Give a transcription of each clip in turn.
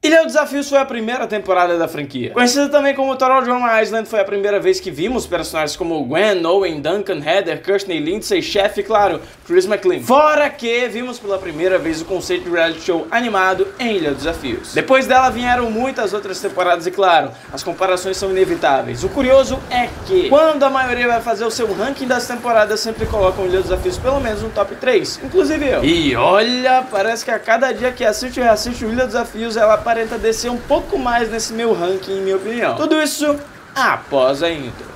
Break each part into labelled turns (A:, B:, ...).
A: Ilha dos Desafios foi a primeira temporada da franquia. Conhecida também como Total Drama Island, foi a primeira vez que vimos personagens como Gwen, Owen, Duncan, Heather, Kirsty, Lindsay, Chef e, claro, Chris McLean. Fora que vimos pela primeira vez o conceito de reality show animado em Ilha dos Desafios. Depois dela vieram muitas outras temporadas e, claro, as comparações são inevitáveis. O curioso é que, quando a maioria vai fazer o seu ranking das temporadas, sempre colocam Ilha dos Desafios pelo menos no top 3, inclusive eu. E olha, parece que a cada dia que assiste e reassiste o Ilha dos Desafios, ela aparenta descer um pouco mais nesse meu ranking, em minha opinião. Tudo isso após a intro.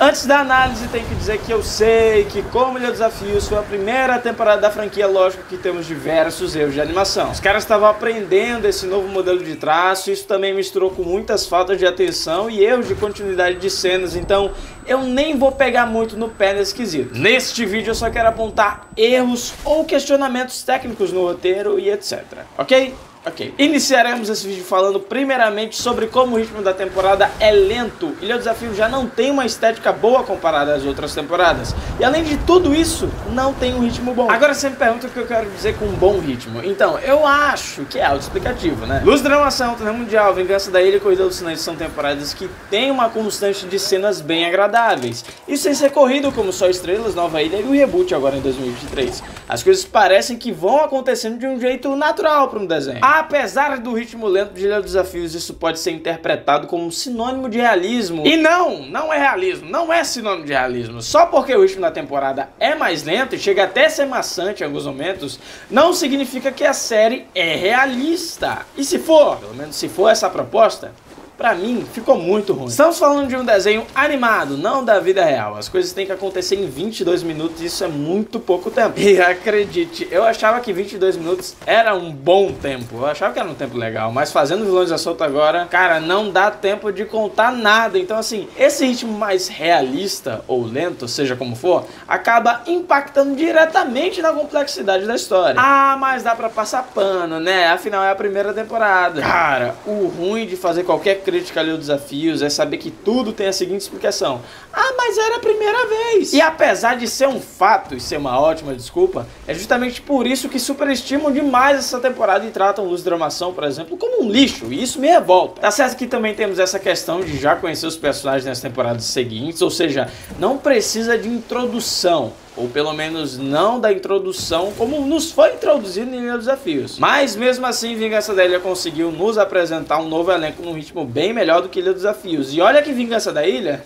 A: Antes da análise, tem que dizer que eu sei que, como Ilha dos Desafios foi a primeira temporada da franquia, lógico que temos diversos erros de animação. Os caras estavam aprendendo esse novo modelo de traço, isso também misturou com muitas faltas de atenção e erros de continuidade de cenas, então eu nem vou pegar muito no pé nesse quesito. Neste vídeo eu só quero apontar erros ou questionamentos técnicos no roteiro e etc. Ok? Ok. Iniciaremos esse vídeo falando primeiramente sobre como o ritmo da temporada é lento. Ilha dos Desafios já não tem uma estética boa comparada às outras temporadas. E além de tudo isso, não tem um ritmo bom. Agora você me pergunta o que eu quero dizer com um bom ritmo. Então, eu acho que é autoexplicativo, né? Luz, Dramação, Torneio Mundial, Vingança da Ilha e Corrida Alucinante são temporadas que têm uma constante de cenas bem agradáveis. Isso sem ser corrido como Só Estrelas, Nova Ilha e o reboot agora em 2023. As coisas parecem que vão acontecendo de um jeito natural para um desenho. Apesar do ritmo lento de Ilha dos Desafios, isso pode ser interpretado como um sinônimo de realismo. E não é realismo, não é sinônimo de realismo. Só porque o ritmo da temporada é mais lento e chega até a ser maçante em alguns momentos, não significa que a série é realista. E se for, pelo menos se for essa a proposta, pra mim, ficou muito ruim. Estamos falando de um desenho animado, não da vida real. As coisas têm que acontecer em 22 minutos e isso é muito pouco tempo. E acredite, eu achava que 22 minutos era um bom tempo. Eu achava que era um tempo legal, mas fazendo Vilões à Solta agora, cara, não dá tempo de contar nada. Então assim, esse ritmo mais realista ou lento, seja como for, acaba impactando diretamente na complexidade da história. Ah, mas dá pra passar pano, né? Afinal é a primeira temporada. Cara, o ruim de fazer qualquer crítica ali aos desafios é saber que tudo tem a seguinte explicação: ah, mas era a primeira vez. E apesar de ser um fato e ser uma ótima desculpa, é justamente por isso que superestimam demais essa temporada e tratam Luz, Dramação, por exemplo, como um lixo, e isso me revolta. Tá certo que também temos essa questão de já conhecer os personagens nas temporadas seguintes, ou seja, não precisa de introdução, ou pelo menos não da introdução como nos foi introduzido em Ilha dos Desafios. Mas mesmo assim, Vingança da Ilha conseguiu nos apresentar um novo elenco num ritmo bem melhor do que Ilha dos Desafios. E olha que Vingança da Ilha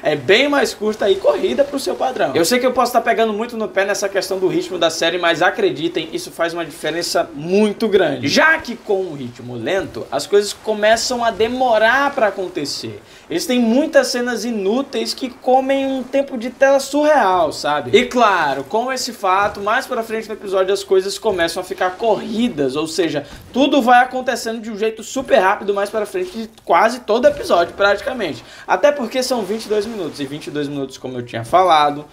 A: é bem mais curta e corrida pro seu padrão. Eu sei que eu posso estar pegando muito no pé nessa questão do ritmo da série, mas acreditem, isso faz uma diferença muito grande. Já que com um ritmo lento, as coisas começam a demorar para acontecer. Eles têm muitas cenas inúteis que comem um tempo de tela surreal, sabe? E claro, com esse fato, mais pra frente no episódio as coisas começam a ficar corridas, ou seja, tudo vai acontecendo de um jeito super rápido mais pra frente de quase todo episódio, praticamente. Até porque são 22 minutos, e 22 minutos, como eu tinha falado,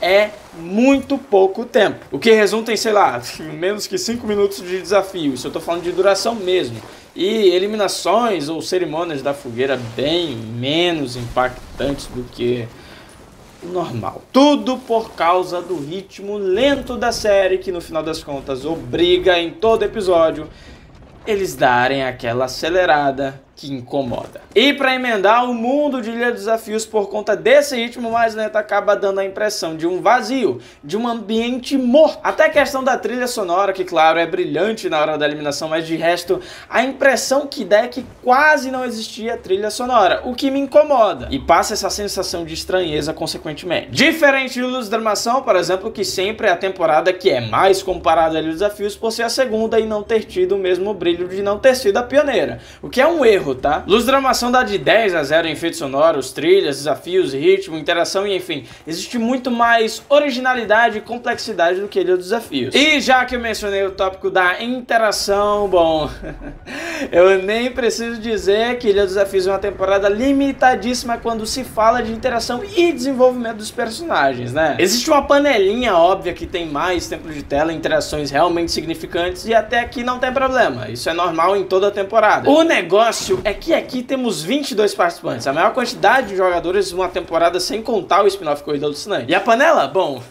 A: é muito pouco tempo. O que resulta em, sei lá, menos que 5 minutos de desafio. Isso eu tô falando de duração mesmo. E eliminações ou cerimônias da fogueira bem menos impactantes do que normal. Tudo por causa do ritmo lento da série, que no final das contas obriga em todo episódio eles darem aquela acelerada que incomoda. E para emendar, o mundo de Ilha dos Desafios, por conta desse ritmo mais lento, acaba dando a impressão de um vazio, de um ambiente morto. Até a questão da trilha sonora, que claro, é brilhante na hora da eliminação, mas de resto, a impressão que dá é que quase não existia trilha sonora, o que me incomoda. E passa essa sensação de estranheza consequentemente. Diferente de Luz, Dramação, por exemplo, que sempre é a temporada que é mais comparada a Ilha dos Desafios por ser a segunda e não ter tido o mesmo brilho de não ter sido a pioneira. O que é um erro, novo, tá? Luz Dramação dá de 10 a 0 em efeitos sonoros, trilhas, desafios, ritmo, interação e enfim. Existe muito mais originalidade e complexidade do que Ilha dos Desafios. E já que eu mencionei o tópico da interação, bom, eu nem preciso dizer que Ilha dos Desafios é uma temporada limitadíssima quando se fala de interação e desenvolvimento dos personagens, né? Existe uma panelinha óbvia que tem mais tempo de tela, interações realmente significantes e até aqui não tem problema. Isso é normal em toda a temporada. O negócio é que aqui temos 22 participantes, a maior quantidade de jogadores de uma temporada sem contar o spin-off Corrida Alucinante. E a panela? Bom...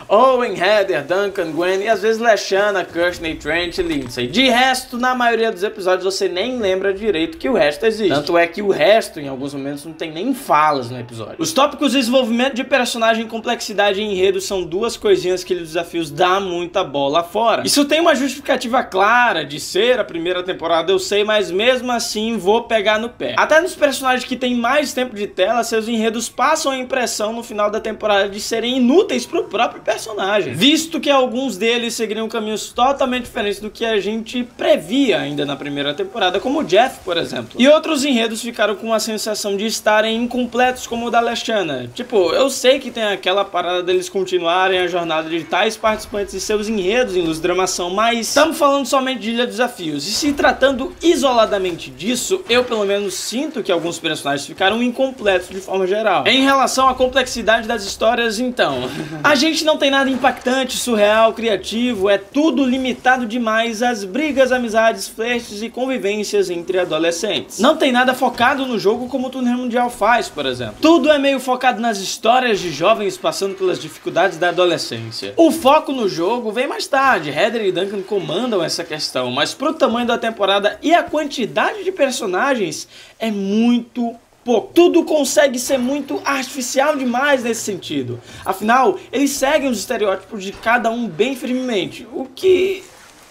A: Owen, Heather, Duncan, Gwen e às vezes Leshana, Kirsney, Trent e Lindsay. De resto, na maioria dos episódios você nem lembra direito que o resto existe. Tanto é que o resto, em alguns momentos, não tem nem falas no episódio. Os tópicos de desenvolvimento de personagem, complexidade e enredo são duas coisinhas que os desafios dá muita bola fora. Isso tem uma justificativa clara de ser a primeira temporada, eu sei, mas mesmo assim vou pegar no pé. Até nos personagens que têm mais tempo de tela, seus enredos passam a impressão no final da temporada de serem inúteis pro próprio personagem, visto que alguns deles seguiriam caminhos totalmente diferentes do que a gente previa ainda na primeira temporada, como o Jeff, por exemplo. E outros enredos ficaram com a sensação de estarem incompletos, como o da Leshana. Tipo, eu sei que tem aquela parada deles continuarem a jornada de tais participantes e seus enredos em Luz Dramação, mas estamos falando somente de Ilha dos Desafios, e se tratando isoladamente disso, eu pelo menos sinto que alguns personagens ficaram incompletos de forma geral. Em relação à complexidade das histórias, então, a gente não tem nada impactante, surreal, criativo, é tudo limitado demais às brigas, amizades, flertes e convivências entre adolescentes. Não tem nada focado no jogo como o Torneio Mundial faz, por exemplo. Tudo é meio focado nas histórias de jovens passando pelas dificuldades da adolescência. O foco no jogo vem mais tarde, Heather e Duncan comandam essa questão, mas pro tamanho da temporada e a quantidade de personagens é muito pouco. Tudo consegue ser muito artificial demais nesse sentido. Afinal, eles seguem os estereótipos de cada um bem firmemente, o que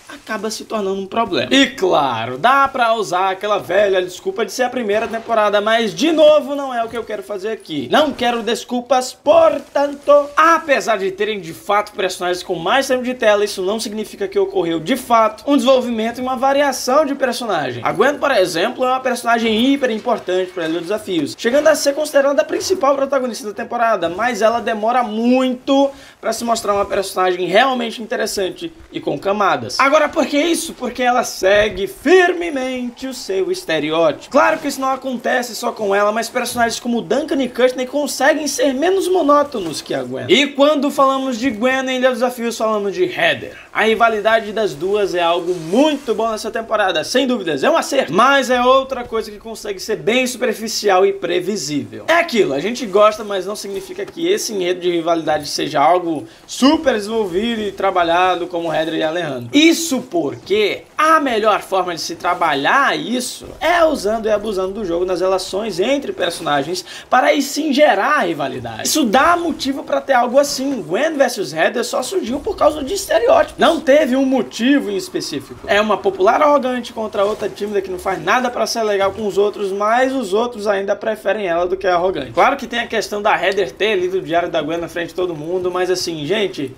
A: acaba se tornando um problema. E claro, dá pra usar aquela velha desculpa de ser a primeira temporada, mas de novo não é o que eu quero fazer aqui. Não quero desculpas, portanto, apesar de terem de fato personagens com mais tempo de tela, isso não significa que ocorreu de fato um desenvolvimento e uma variação de personagem. A Gwen, por exemplo, é uma personagem hiper importante para Ilha dos Desafios, chegando a ser considerada a principal protagonista da temporada, mas ela demora muito para se mostrar uma personagem realmente interessante e com camadas. Agora, por que isso? Porque ela segue firmemente o seu estereótipo. Claro que isso não acontece só com ela, mas personagens como Duncan e Kirsney conseguem ser menos monótonos que a Gwen. E quando falamos de Gwen em Ilha dos Desafios, falamos de Heather. A rivalidade das duas é algo muito bom nessa temporada, sem dúvidas, é um acerto. Mas é outra coisa que consegue ser bem superficial e previsível. É aquilo, a gente gosta, mas não significa que esse enredo de rivalidade seja algo super desenvolvido e trabalhado como Heather e Alejandro. Isso porque a melhor forma de se trabalhar isso é usando e abusando do jogo nas relações entre personagens para aí sim gerar rivalidade. Isso dá motivo para ter algo assim. Gwen vs Heather só surgiu por causa de estereótipo. Não teve um motivo em específico. É uma popular arrogante contra outra tímida que não faz nada para ser legal com os outros, mas os outros ainda preferem ela do que a arrogante. Claro que tem a questão da Heather ter lido o diário da Gwen na frente de todo mundo, mas assim, gente,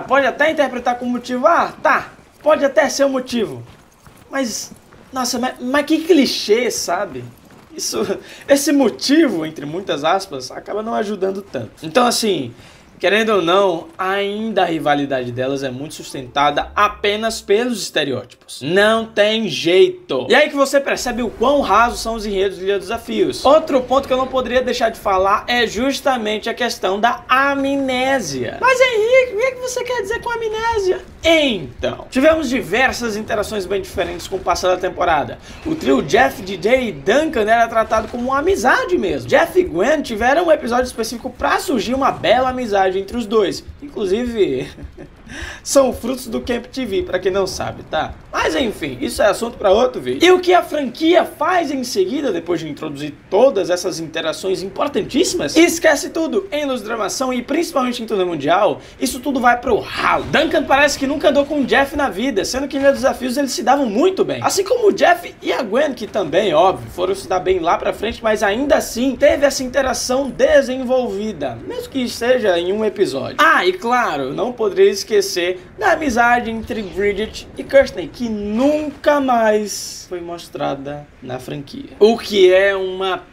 A: pode até interpretar como motivo, tá. Pode até ser o motivo, mas, nossa, mas que clichê, sabe? Esse motivo, entre muitas aspas, acaba não ajudando tanto. Então, assim, querendo ou não, ainda a rivalidade delas é muito sustentada apenas pelos estereótipos. Não tem jeito. E aí que você percebe o quão rasos são os enredos de Ilha dos Desafios. Outro ponto que eu não poderia deixar de falar é justamente a questão da amnésia. Mas Henrique, o que você quer dizer com amnésia? Então, tivemos diversas interações bem diferentes com o passado da temporada. O trio Jeff, DJ e Duncan era tratado como uma amizade mesmo. Jeff e Gwen tiveram um episódio específico pra surgir uma bela amizade entre os dois. Inclusive, são frutos do Camp TV, pra quem não sabe, tá? Mas enfim, isso é assunto pra outro vídeo. E o que a franquia faz em seguida, depois de introduzir todas essas interações importantíssimas? Esquece tudo. Em Luz Dramação e principalmente em Torneio Mundial, isso tudo vai pro ralo. Duncan parece que nunca andou com o Jeff na vida, sendo que em Ilha dos Desafios eles se davam muito bem. Assim como o Jeff e a Gwen, que também, óbvio, foram se dar bem lá pra frente, mas ainda assim teve essa interação desenvolvida, mesmo que seja em um episódio. E claro, não poderia esquecer esquecer da amizade entre Bridget e Kirsty, que nunca mais foi mostrada na franquia. O que é uma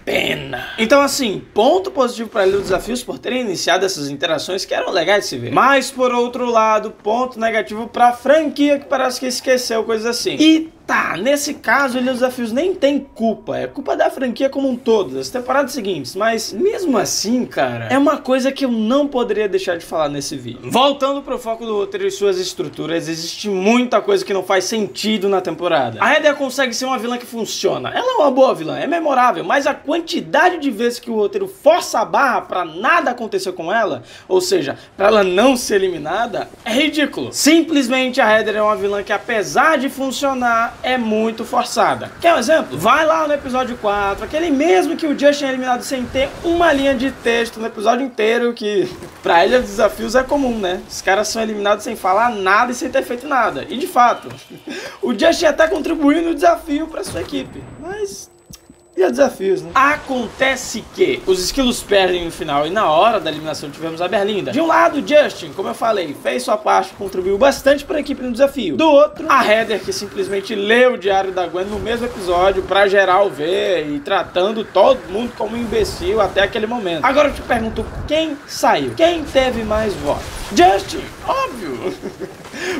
A: pena. Então assim, ponto positivo para Ilha dos Desafios por terem iniciado essas interações que eram legais de se ver. Mas por outro lado, ponto negativo para a franquia que parece que esqueceu coisas assim. E tá, nesse caso, Ilha dos Desafios nem tem culpa, é culpa da franquia como um todo, das temporadas seguintes, mas mesmo assim, cara, é uma coisa que eu não poderia deixar de falar nesse vídeo. Voltando pro foco do roteiro e suas estruturas, existe muita coisa que não faz sentido na temporada. A Heather consegue ser uma vilã que funciona, ela é uma boa vilã, é memorável, mas a quantidade de vezes que o roteiro força a barra pra nada acontecer com ela, ou seja, pra ela não ser eliminada, é ridículo. Simplesmente a Heather é uma vilã que, apesar de funcionar, é muito forçada. Quer um exemplo? Vai lá no episódio 4, aquele mesmo que o Justin é eliminado sem ter uma linha de texto no episódio inteiro, que pra Ilha dos Desafios é comum, né? Os caras são eliminados sem falar nada e sem ter feito nada. E de fato, o Justin até contribuiu no desafio pra sua equipe, mas e a desafios, né? Acontece que os esquilos perdem no final e na hora da eliminação tivemos a Berlinda. De um lado, Justin, como eu falei, fez sua parte, contribuiu bastante para a equipe no desafio. Do outro, a Heather, que simplesmente leu o diário da Gwen no mesmo episódio pra geral ver e tratando todo mundo como um imbecil até aquele momento. Agora eu te pergunto, quem saiu? Quem teve mais votos? Justin, óbvio!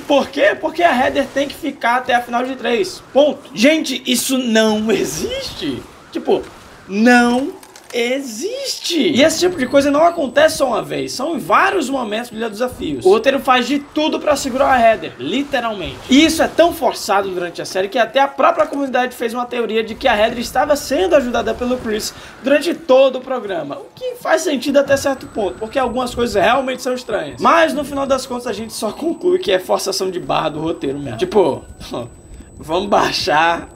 A: Por quê? Porque a Heather tem que ficar até a final de 3. Ponto. Gente, isso não existe. Tipo, não existe. E esse tipo de coisa não acontece só uma vez, são em vários momentos de Ilha dos Desafios. O roteiro faz de tudo pra segurar a Heather, literalmente. E isso é tão forçado durante a série que até a própria comunidade fez uma teoria de que a Heather estava sendo ajudada pelo Chris durante todo o programa. O que faz sentido até certo ponto, porque algumas coisas realmente são estranhas. Mas no final das contas a gente só conclui que é forçação de barra do roteiro mesmo. Tipo, vamos baixar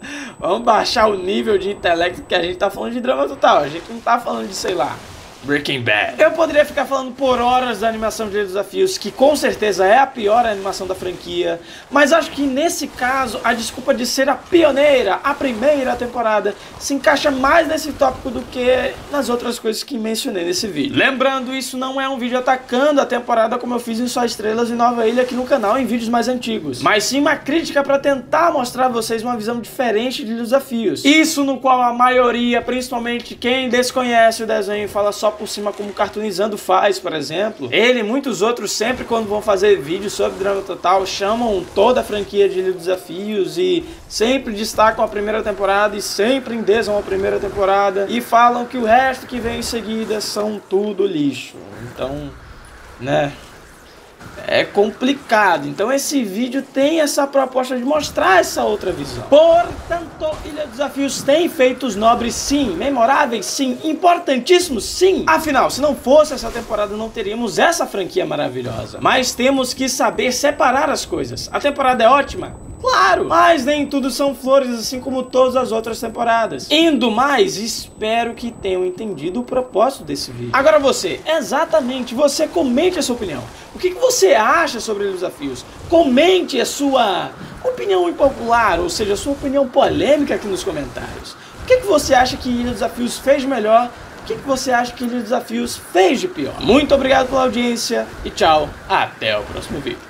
A: o nível de intelecto, que a gente tá falando de Drama Total, a gente não tá falando de, sei lá, Breaking Bad. Eu poderia ficar falando por horas da animação de Desafios, que com certeza é a pior animação da franquia, mas acho que nesse caso a desculpa de ser a pioneira, a primeira temporada, se encaixa mais nesse tópico do que nas outras coisas que mencionei nesse vídeo. Lembrando, isso não é um vídeo atacando a temporada como eu fiz em Só Estrelas e Nova Ilha aqui no canal em vídeos mais antigos, mas sim uma crítica para tentar mostrar a vocês uma visão diferente de Desafios. Isso no qual a maioria, principalmente quem desconhece o desenho e fala só por cima, como Cartoonizando faz, por exemplo. Ele e muitos outros, sempre quando vão fazer vídeos sobre Drama Total, chamam toda a franquia de Ilha dos Desafios e sempre destacam a primeira temporada e sempre endezam a primeira temporada e falam que o resto que vem em seguida são tudo lixo. Então, né, é complicado. Então esse vídeo tem essa proposta de mostrar essa outra visão. Portanto, Ilha dos Desafios tem feitos nobres sim, memoráveis sim, importantíssimos sim. Afinal, se não fosse essa temporada não teríamos essa franquia maravilhosa. Mas temos que saber separar as coisas. A temporada é ótima? Claro, mas nem tudo são flores, assim como todas as outras temporadas. Indo mais, espero que tenham entendido o propósito desse vídeo. Agora você, exatamente, você comente a sua opinião. O que você acha sobre os desafios? Comente a sua opinião impopular, ou seja, a sua opinião polêmica aqui nos comentários. O que você acha que Ilha dos Desafios fez de melhor? O que você acha que Ilha dos Desafios fez de pior? Muito obrigado pela audiência e tchau, até o próximo vídeo.